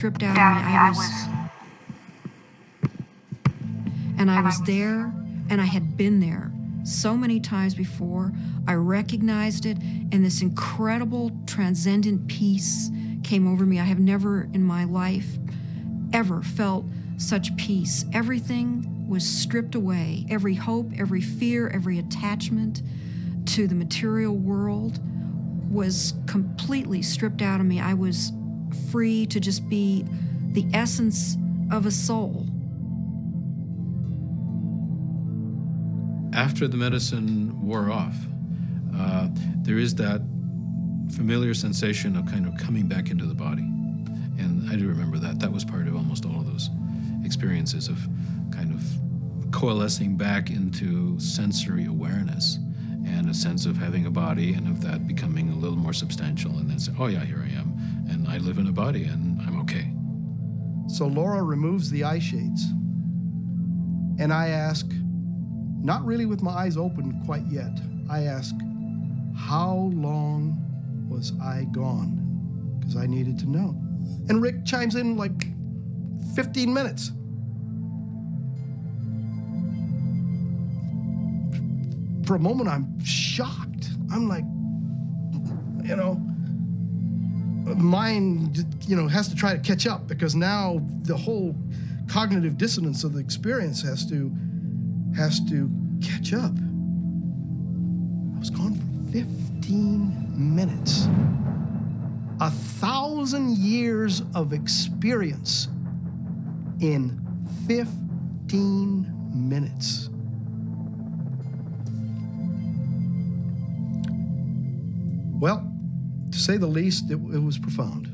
stripped out of me. I was there, and I had been there so many times before. I recognized it, and this incredible transcendent peace came over me. I have never in my life ever felt such peace. Everything was stripped away. Every hope, every fear, every attachment to the material world was completely stripped out of me. I was free to just be the essence of a soul. After the medicine wore off, there is that familiar sensation of kind of coming back into the body. And I do remember that. That was part of almost all of those experiences of kind of coalescing back into sensory awareness and a sense of having a body and of that becoming a little more substantial, and then say, oh yeah, here I am, and I live in a body and I'm okay. So Laura removes the eye shades, and I ask, not really with my eyes open quite yet, I ask, how long was I gone? Because I needed to know. And Rick chimes in like 15 minutes. For a moment, I'm shocked. I'm like, mind, has to try to catch up, because now the whole cognitive dissonance of the experience has to catch up. I was gone for 15 minutes. 1,000 years of experience in 15 minutes. Well, to say the least, it was profound.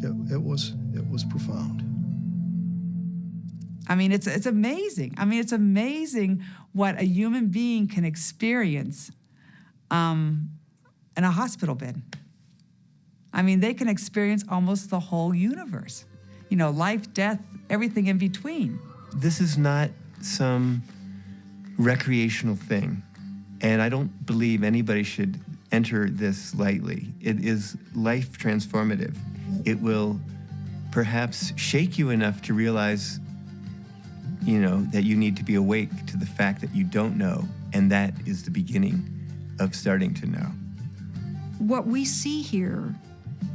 It was profound. I mean, it's amazing. I mean, it's amazing what a human being can experience in a hospital bed. I mean, they can experience almost the whole universe. Life, death, everything in between. This is not some recreational thing, and I don't believe anybody should enter this lightly. It is life transformative. It will perhaps shake you enough to realize, that you need to be awake to the fact that you don't know, and that is the beginning of starting to know. What we see here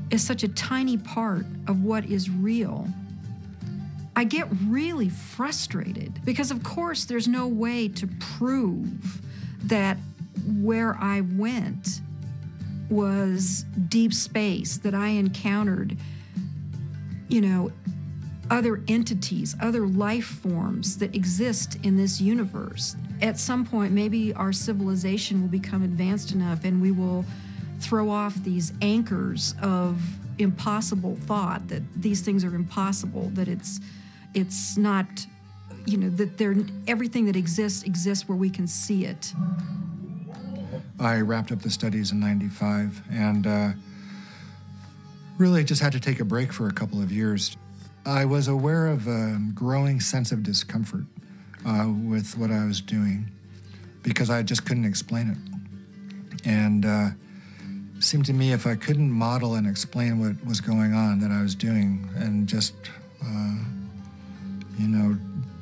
is such a tiny part of what is real. I get really frustrated because, of course, there's no way to prove that where I went was deep space, that I encountered, other entities, other life forms that exist in this universe. At some point, maybe our civilization will become advanced enough and we will throw off these anchors of impossible thought, that these things are impossible, that it's not, that everything that exists where we can see it. I wrapped up the studies in '95 and really just had to take a break for a couple of years. I was aware of a growing sense of discomfort with what I was doing because I just couldn't explain it. And it seemed to me if I couldn't model and explain what was going on that I was doing and just,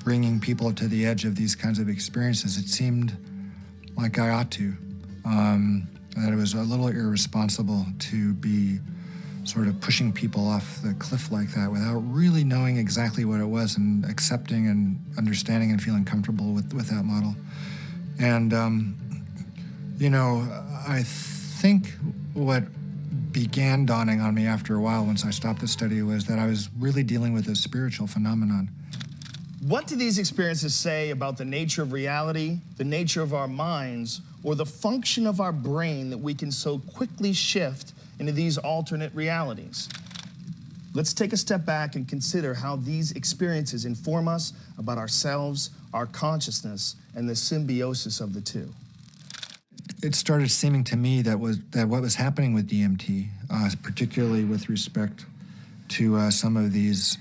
bringing people to the edge of these kinds of experiences, it seemed like I ought to. That it was a little irresponsible to be sort of pushing people off the cliff like that without really knowing exactly what it was and accepting and understanding and feeling comfortable with that model. And, I think what began dawning on me after a while once I stopped the study was that I was really dealing with a spiritual phenomenon. What do these experiences say about the nature of reality, the nature of our minds, or the function of our brain that we can so quickly shift into these alternate realities? Let's take a step back and consider how these experiences inform us about ourselves, our consciousness, and the symbiosis of the two. It started seeming to me that what was happening with DMT, particularly with respect to some of these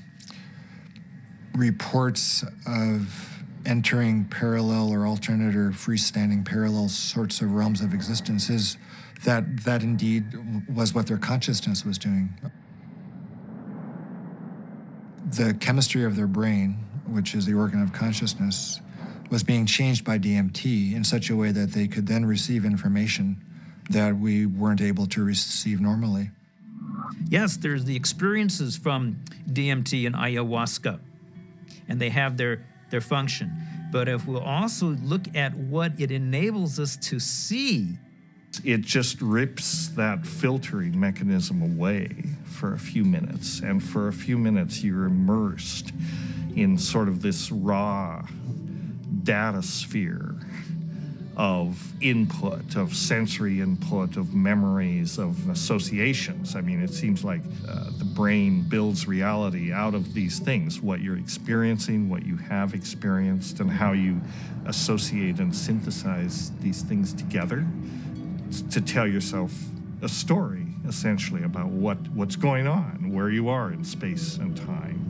reports of entering parallel or alternate or freestanding parallel sorts of realms of existence, is that indeed was what their consciousness was doing. the chemistry of their brain, which is the organ of consciousness, was being changed by DMT in such a way that they could then receive information that we weren't able to receive normally. Yes, there's the experiences from DMT and ayahuasca, and they have their function. But if we'll also look at what it enables us to see, it just rips that filtering mechanism away for a few minutes. And for a few minutes, you're immersed in sort of this raw data sphere of input, of sensory input, of memories, of associations. I mean, it seems like the brain builds reality out of these things, what you're experiencing, what you have experienced, and how you associate and synthesize these things together to tell yourself a story, essentially, about what's going on, where you are in space and time.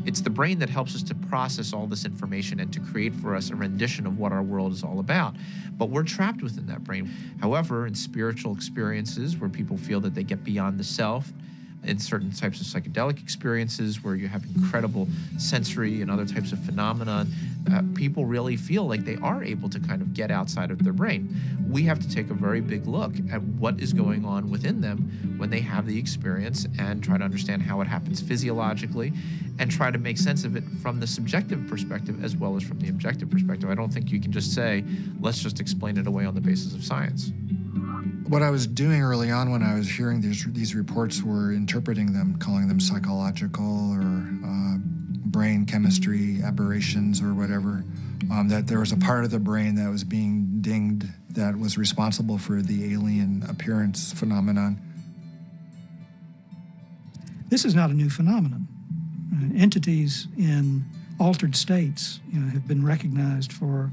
It's the brain that helps us to process all this information and to create for us a rendition of what our world is all about. But we're trapped within that brain. However, in spiritual experiences where people feel that they get beyond the self, in certain types of psychedelic experiences where you have incredible sensory and other types of phenomenon, people really feel like they are able to kind of get outside of their brain. We have to take a very big look at what is going on within them when they have the experience and try to understand how it happens physiologically and try to make sense of it from the subjective perspective as well as from the objective perspective. I don't think you can just say, let's just explain it away on the basis of science. What I was doing early on when I was hearing these reports were interpreting them, calling them psychological or brain chemistry aberrations or whatever, that there was a part of the brain that was being dinged that was responsible for the alien appearance phenomenon. This is not a new phenomenon. Entities in altered states, have been recognized for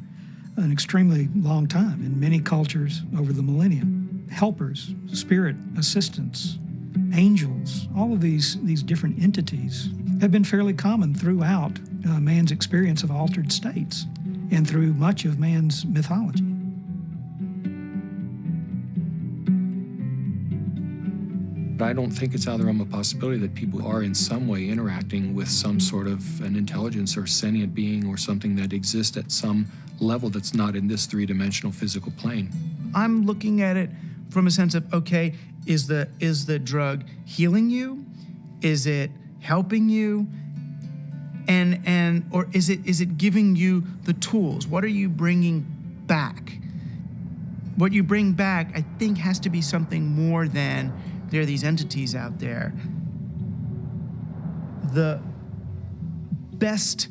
an extremely long time in many cultures over the millennia. Helpers, spirit assistants, angels, all of these different entities have been fairly common throughout man's experience of altered states and through much of man's mythology. But I don't think it's out of the realm of possibility that people are in some way interacting with some sort of an intelligence or sentient being or something that exists at some level that's not in this three-dimensional physical plane. I'm looking at it from a sense of, okay, is the drug healing you? Is it helping you? Or is it giving you the tools? What are you bringing back? What you bring back, I think, has to be something more than there are these entities out there. The best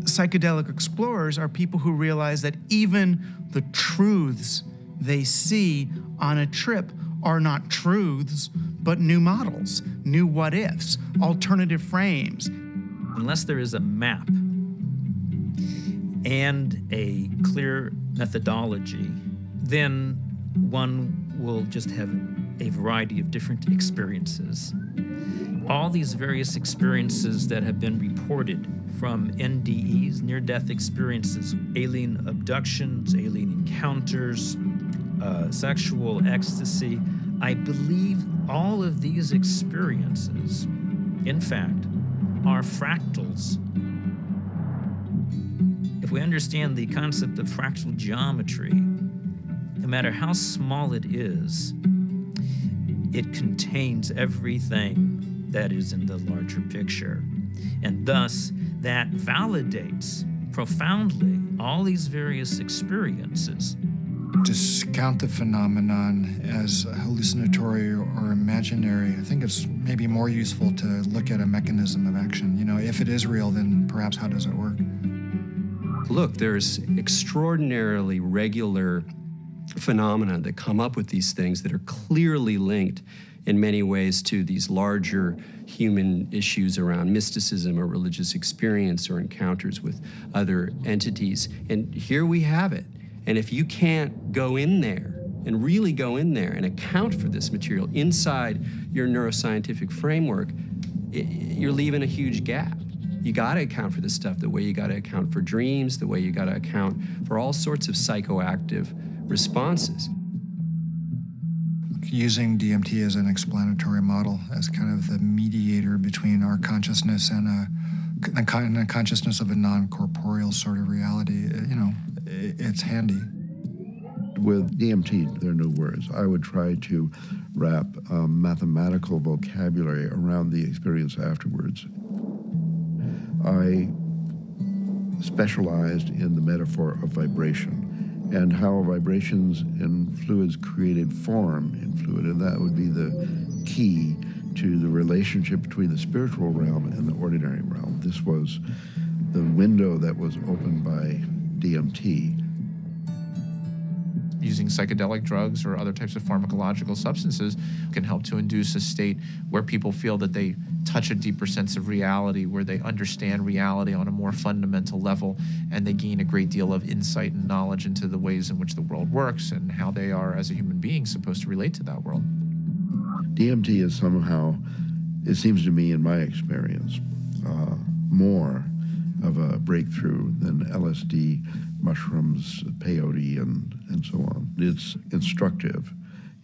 psychedelic explorers are people who realize that even the truths they see on a trip are not truths, but new models, new what-ifs, alternative frames. unless there is a map and a clear methodology, then one will just have a variety of different experiences. All these various experiences that have been reported from NDEs, near-death experiences, alien abductions, alien encounters, sexual ecstasy, I believe all of these experiences, in fact, are fractals. If we understand the concept of fractal geometry, no matter how small it is, it contains everything that is in the larger picture. And thus, that validates profoundly all these various experiences. Discount the phenomenon as hallucinatory or imaginary. I think it's maybe more useful to look at a mechanism of action. You know, if it is real, then perhaps how does it work? Look, there's extraordinarily regular phenomena that come up with these things that are clearly linked in many ways to these larger human issues around mysticism or religious experience or encounters with other entities. And here we have it. And if you can't go in there and really go in there and account for this material inside your neuroscientific framework, you're leaving a huge gap. You gotta account for this stuff the way you gotta account for dreams, the way you gotta account for all sorts of psychoactive responses. using DMT as an explanatory model, as kind of the mediator between our consciousness and a consciousness of a non-corporeal sort of reality, it's handy. With DMT, there are no words. I would try to wrap mathematical vocabulary around the experience afterwards. I specialized in the metaphor of vibration and how vibrations in fluids created form in fluid, and that would be the key to the relationship between the spiritual realm and the ordinary realm. This was the window that was opened by DMT. Using psychedelic drugs or other types of pharmacological substances can help to induce a state where people feel that they touch a deeper sense of reality, where they understand reality on a more fundamental level, and they gain a great deal of insight and knowledge into the ways in which the world works and how they are, as a human being, supposed to relate to that world. DMT is somehow, it seems to me in my experience, more of a breakthrough than LSD, mushrooms, peyote, and so on. It's instructive.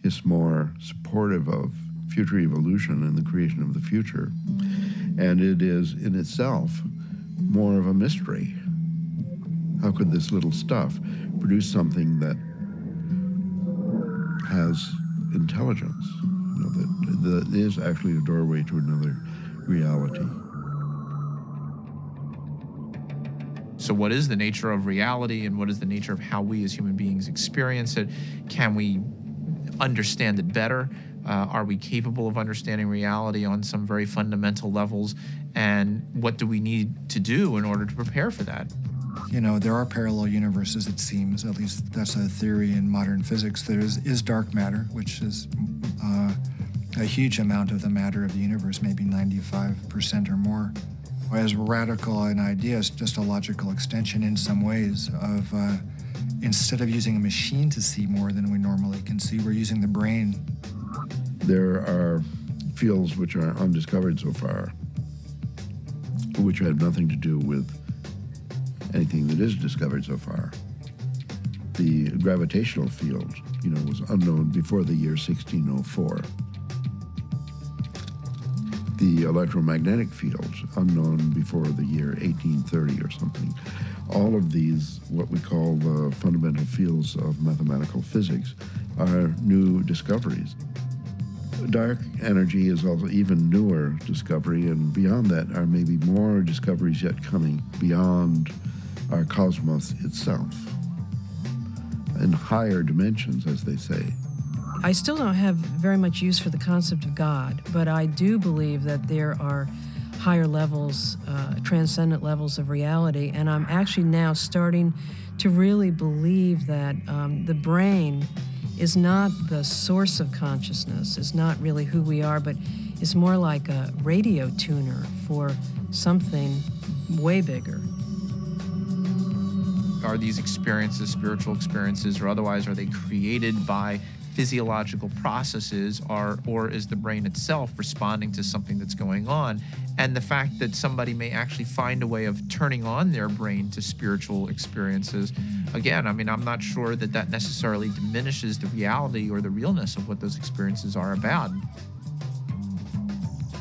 It's more supportive of future evolution and the creation of the future. And it is, in itself, more of a mystery. How could this little stuff produce something that has intelligence? That is actually a doorway to another reality. So what is the nature of reality, and what is the nature of how we as human beings experience it? Can we understand it better? Are we capable of understanding reality on some very fundamental levels? And what do we need to do in order to prepare for that? There are parallel universes, it seems. At least that's a theory in modern physics. There is dark matter, which is a huge amount of the matter of the universe, maybe 95% or more. As radical an idea, it's just a logical extension in some ways of instead of using a machine to see more than we normally can see, we're using the brain. There are fields which are undiscovered so far, which have nothing to do with anything that is discovered so far. The gravitational field, was unknown before the year 1604. The electromagnetic field, unknown before the year 1830 or something. All of these, what we call the fundamental fields of mathematical physics, are new discoveries. Dark energy is also even newer discovery, and beyond that are maybe more discoveries yet coming beyond our cosmos itself, in higher dimensions, as they say. I still don't have very much use for the concept of God, but I do believe that there are higher levels, transcendent levels of reality, and I'm actually now starting to really believe that the brain is not the source of consciousness, is not really who we are, but is more like a radio tuner for something way bigger. Are these experiences, spiritual experiences or otherwise, are they created by physiological processes, or is the brain itself responding to something that's going on? And the fact that somebody may actually find a way of turning on their brain to spiritual experiences, again, I'm not sure that that necessarily diminishes the reality or the realness of what those experiences are about.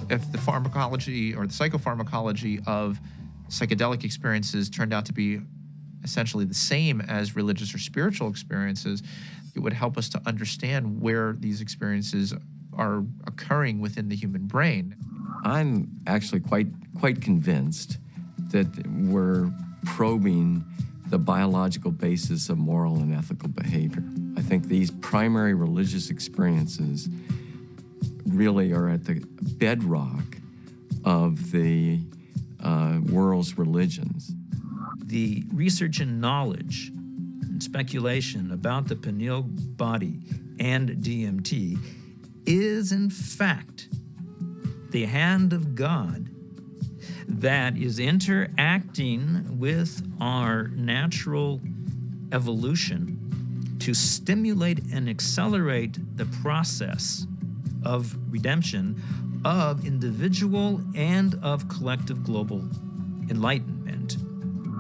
If the pharmacology or the psychopharmacology of psychedelic experiences turned out to be essentially the same as religious or spiritual experiences, it would help us to understand where these experiences are occurring within the human brain. I'm actually quite convinced that we're probing the biological basis of moral and ethical behavior. I think these primary religious experiences really are at the bedrock of the world's religions. The research and knowledge and speculation about the pineal body and DMT is, in fact, the hand of God that is interacting with our natural evolution to stimulate and accelerate the process of redemption of individual and of collective global enlightenment.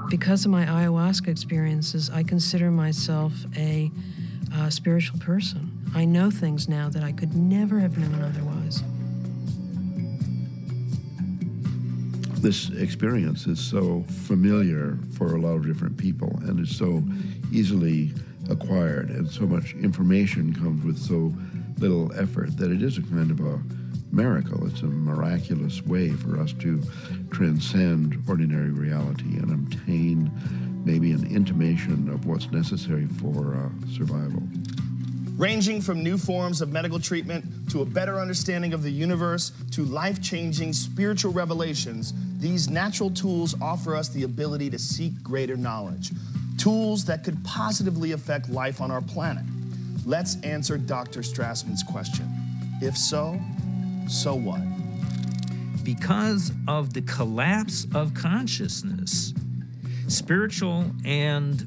Because of my ayahuasca experiences, I consider myself a spiritual person. I know things now that I could never have known otherwise. This experience is so familiar for a lot of different people, and is so easily acquired, and so much information comes with so little effort that it is a kind of a miracle. It's a miraculous way for us to transcend ordinary reality and obtain maybe an intimation of what's necessary for survival. Ranging from new forms of medical treatment to a better understanding of the universe to life-changing spiritual revelations, these natural tools offer us the ability to seek greater knowledge, tools that could positively affect life on our planet. Let's answer Dr. Strassman's question. If so, so what? Because of the collapse of consciousness, spiritual and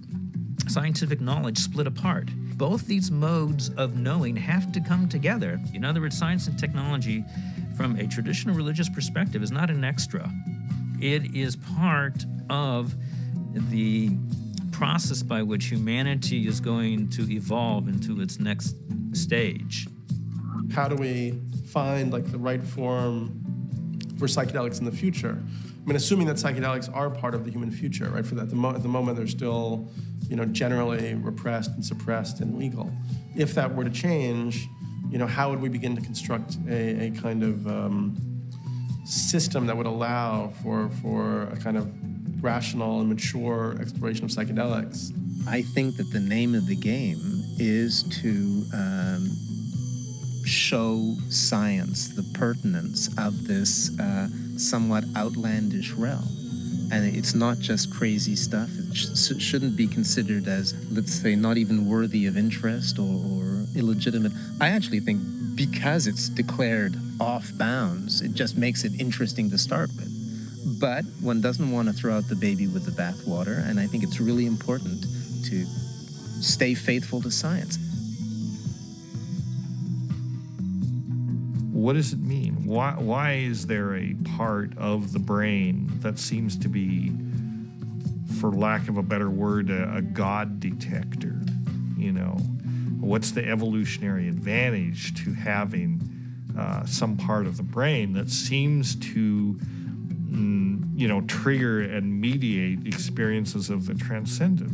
scientific knowledge split apart. Both these modes of knowing have to come together. In other words, science and technology, from a traditional religious perspective, is not an extra. It is part of the process by which humanity is going to evolve into its next stage. How do we find the right form for psychedelics in the future? I mean, assuming that psychedelics are part of the human future, right? For that, at the moment, they're still, generally repressed and suppressed and legal. If that were to change, how would we begin to construct a kind of system that would allow for a kind of rational and mature exploration of psychedelics? I think that the name of the game is to show science the pertinence of this somewhat outlandish realm. And it's not just crazy stuff. It shouldn't be considered as, let's say, not even worthy of interest or illegitimate. I actually think because it's declared off bounds, it just makes it interesting to start with. But one doesn't want to throw out the baby with the bathwater, and I think it's really important to stay faithful to science. What does it mean? Why is there a part of the brain that seems to be, for lack of a better word, a God detector? What's the evolutionary advantage to having some part of the brain that seems to, trigger and mediate experiences of the transcendent?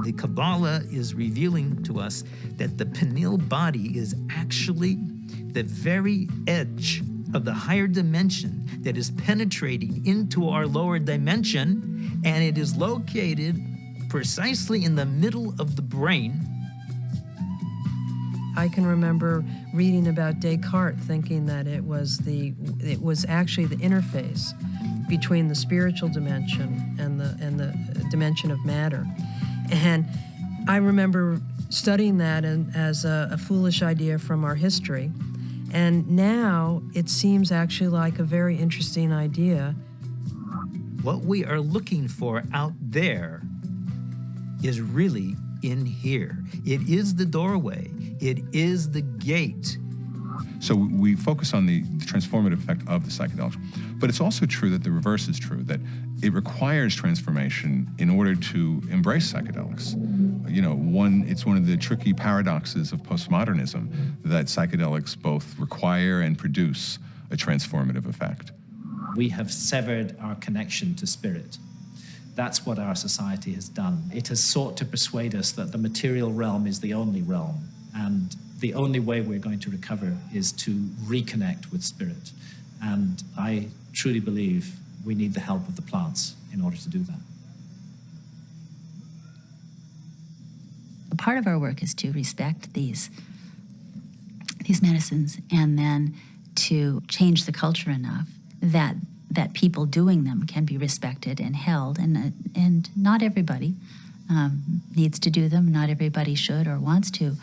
The Kabbalah is revealing to us that the pineal body is actually the very edge of the higher dimension that is penetrating into our lower dimension, and it is located precisely in the middle of the brain. I can remember reading about Descartes, thinking that it was actually the interface between the spiritual dimension and the dimension of matter. And I remember studying that as a foolish idea from our history. And now it seems actually like a very interesting idea. What we are looking for out there is really in here. It is the doorway. It is the gate. So we focus on the transformative effect of the psychedelics. But it's also true that the reverse is true, that it requires transformation in order to embrace psychedelics. It's one of the tricky paradoxes of postmodernism that psychedelics both require and produce a transformative effect. We have severed our connection to spirit. That's what our society has done. It has sought to persuade us that the material realm is the only realm, and the only way we're going to recover is to reconnect with spirit. And I truly believe we need the help of the plants in order to do that. Part of our work is to respect these medicines and then to change the culture enough that people doing them can be respected and held. And not everybody needs to do them. Not everybody should or wants to.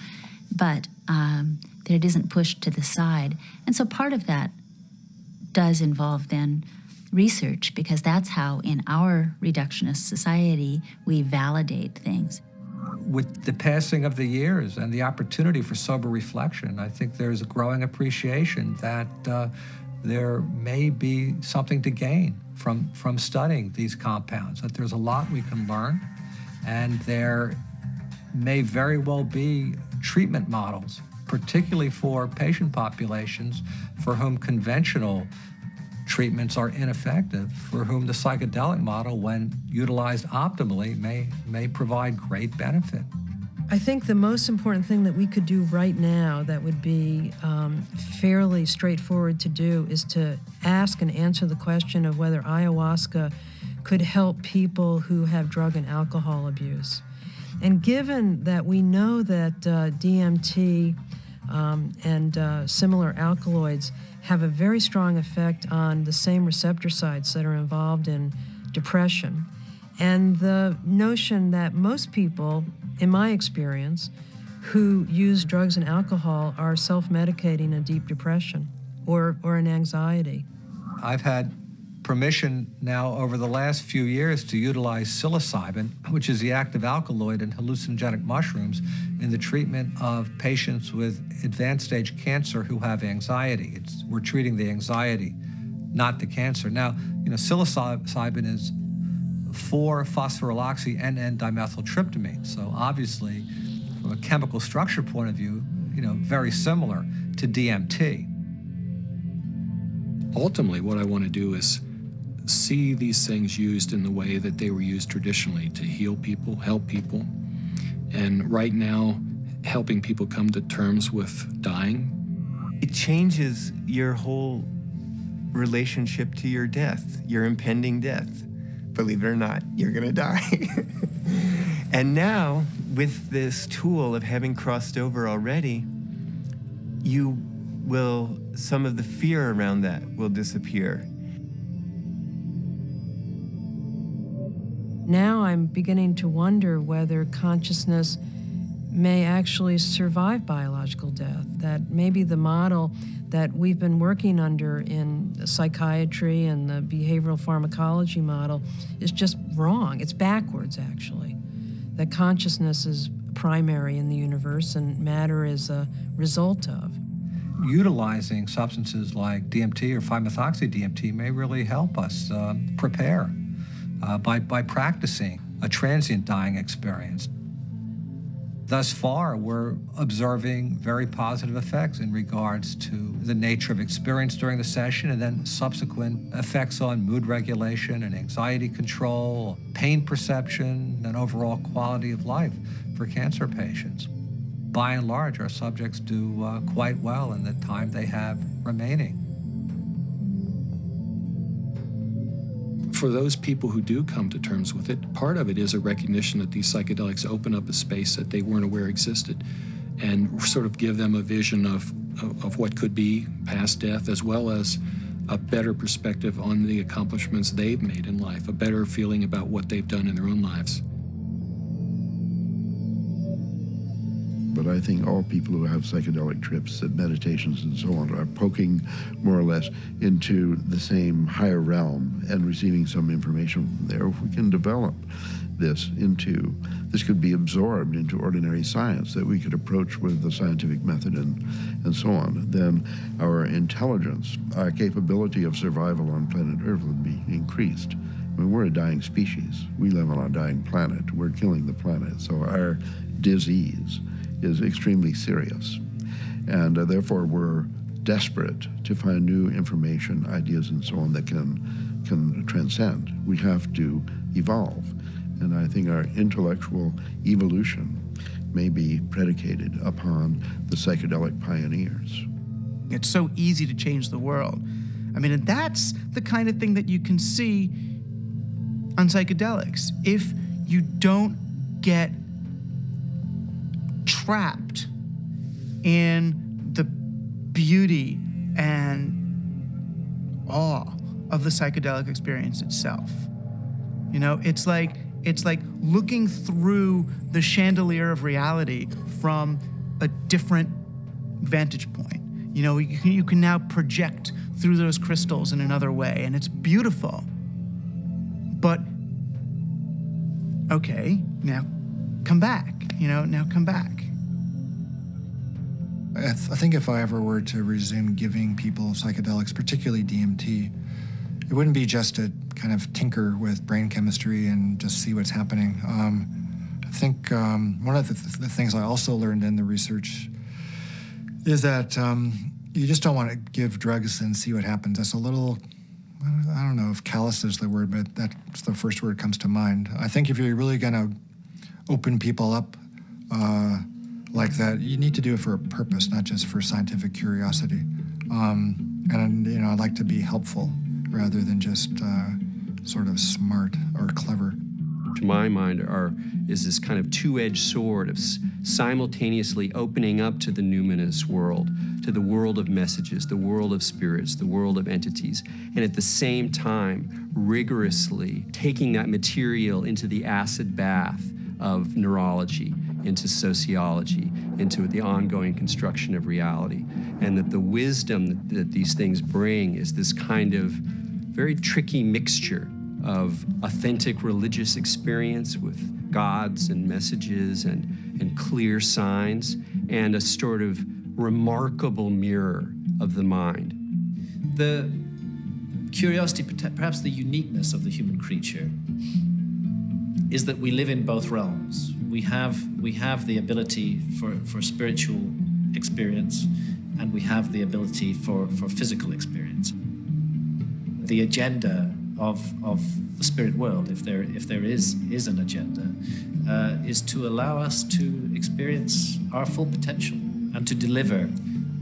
But that it isn't pushed to the side. And so part of that does involve then research, because that's how in our reductionist society we validate things. With the passing of the years and the opportunity for sober reflection, I think there's a growing appreciation that there may be something to gain from studying these compounds, that there's a lot we can learn, and there may very well be treatment models particularly for patient populations for whom conventional treatments are ineffective, for whom the psychedelic model, when utilized optimally, may provide great benefit. I think the most important thing that we could do right now that would be fairly straightforward to do is to ask and answer the question of whether ayahuasca could help people who have drug and alcohol abuse. And given that we know that DMT and similar alkaloids have a very strong effect on the same receptor sites that are involved in depression, and the notion that most people, in my experience, who use drugs and alcohol are self-medicating a deep depression or an anxiety. I've had permission now over the last few years to utilize psilocybin, which is the active alkaloid in hallucinogenic mushrooms, in the treatment of patients with advanced stage cancer who have anxiety. We're treating the anxiety, not the cancer. Now, psilocybin is 4-phosphoryloxy-N,N-dimethyltryptamine. So obviously, from a chemical structure point of view, very similar to DMT. Ultimately, what I want to do is see these things used in the way that they were used traditionally, to heal people, help people. And right now, helping people come to terms with dying. It changes your whole relationship to your death, your impending death. Believe it or not, you're gonna die. And now, with this tool of having crossed over already, some of the fear around that will disappear. Now I'm beginning to wonder whether consciousness may actually survive biological death, that maybe the model that we've been working under in psychiatry and the behavioral pharmacology model is just wrong. It's backwards, actually. That consciousness is primary in the universe and matter is a result of. Utilizing substances like DMT or 5-methoxy-DMT may really help us prepare by practicing a transient dying experience. Thus far, we're observing very positive effects in regards to the nature of experience during the session and then subsequent effects on mood regulation and anxiety control, pain perception, and overall quality of life for cancer patients. By and large, our subjects do quite well in the time they have remaining. For those people who do come to terms with it, part of it is a recognition that these psychedelics open up a space that they weren't aware existed and sort of give them a vision of what could be past death, as well as a better perspective on the accomplishments they've made in life, a better feeling about what they've done in their own lives. But I think all people who have psychedelic trips and meditations and so on are poking more or less into the same higher realm and receiving some information from there. If we can develop this could be absorbed into ordinary science that we could approach with the scientific method and so on, then our intelligence, our capability of survival on planet Earth would be increased. I mean, we're a dying species. We live on a dying planet. We're killing the planet. So our disease is extremely serious. And therefore, we're desperate to find new information, ideas, and so on that can transcend. We have to evolve. And I think our intellectual evolution may be predicated upon the psychedelic pioneers. It's so easy to change the world. I mean, and that's the kind of thing that you can see on psychedelics. If you don't get trapped in the beauty and awe of the psychedelic experience itself. It's like looking through the chandelier of reality from a different vantage point. You can now project through those crystals in another way, and it's beautiful. But, okay, now come back. Now come back. I think if I ever were to resume giving people psychedelics, particularly DMT, it wouldn't be just to kind of tinker with brain chemistry and just see what's happening. I think one of the things I also learned in the research is that you just don't want to give drugs and see what happens. That's a little, I don't know if callous is the word, but that's the first word that comes to mind. I think if you're really going to open people up like that, you need to do it for a purpose, not just for scientific curiosity. And, you know, I'd like to be helpful rather than just sort of smart or clever. To my mind, is this kind of two-edged sword of simultaneously opening up to the numinous world, to the world of messages, the world of spirits, the world of entities, and at the same time rigorously taking that material into the acid bath of neurology, into sociology, into the ongoing construction of reality. And that the wisdom that these things bring is this kind of very tricky mixture of authentic religious experience with gods and messages and clear signs, and a sort of remarkable mirror of the mind. The curiosity, perhaps the uniqueness of the human creature, is that we live in both realms. We have the ability for spiritual experience, and we have the ability for physical experience. The agenda of the spirit world, if there is an agenda, is to allow us to experience our full potential and to deliver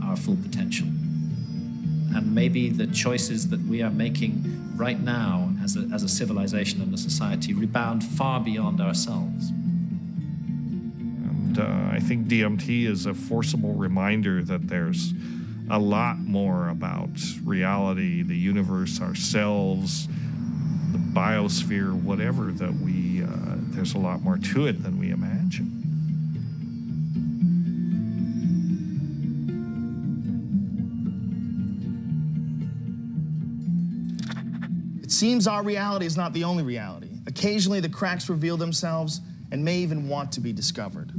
our full potential. And maybe the choices that we are making right now as a civilization and a society rebound far beyond ourselves. And I think DMT is a forcible reminder that there's a lot more about reality, the universe, ourselves, the biosphere, whatever, that there's a lot more to it than we imagine. It seems our reality is not the only reality. Occasionally, the cracks reveal themselves and may even want to be discovered.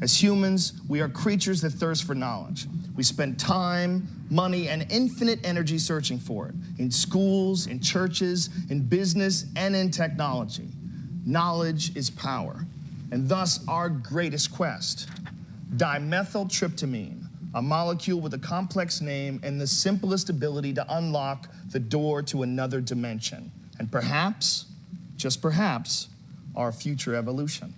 As humans, we are creatures that thirst for knowledge. We spend time, money, and infinite energy searching for it, in schools, in churches, in business, and in technology. Knowledge is power, and thus our greatest quest. Dimethyltryptamine, a molecule with a complex name and the simplest ability to unlock the door to another dimension, and perhaps, just perhaps, our future evolution.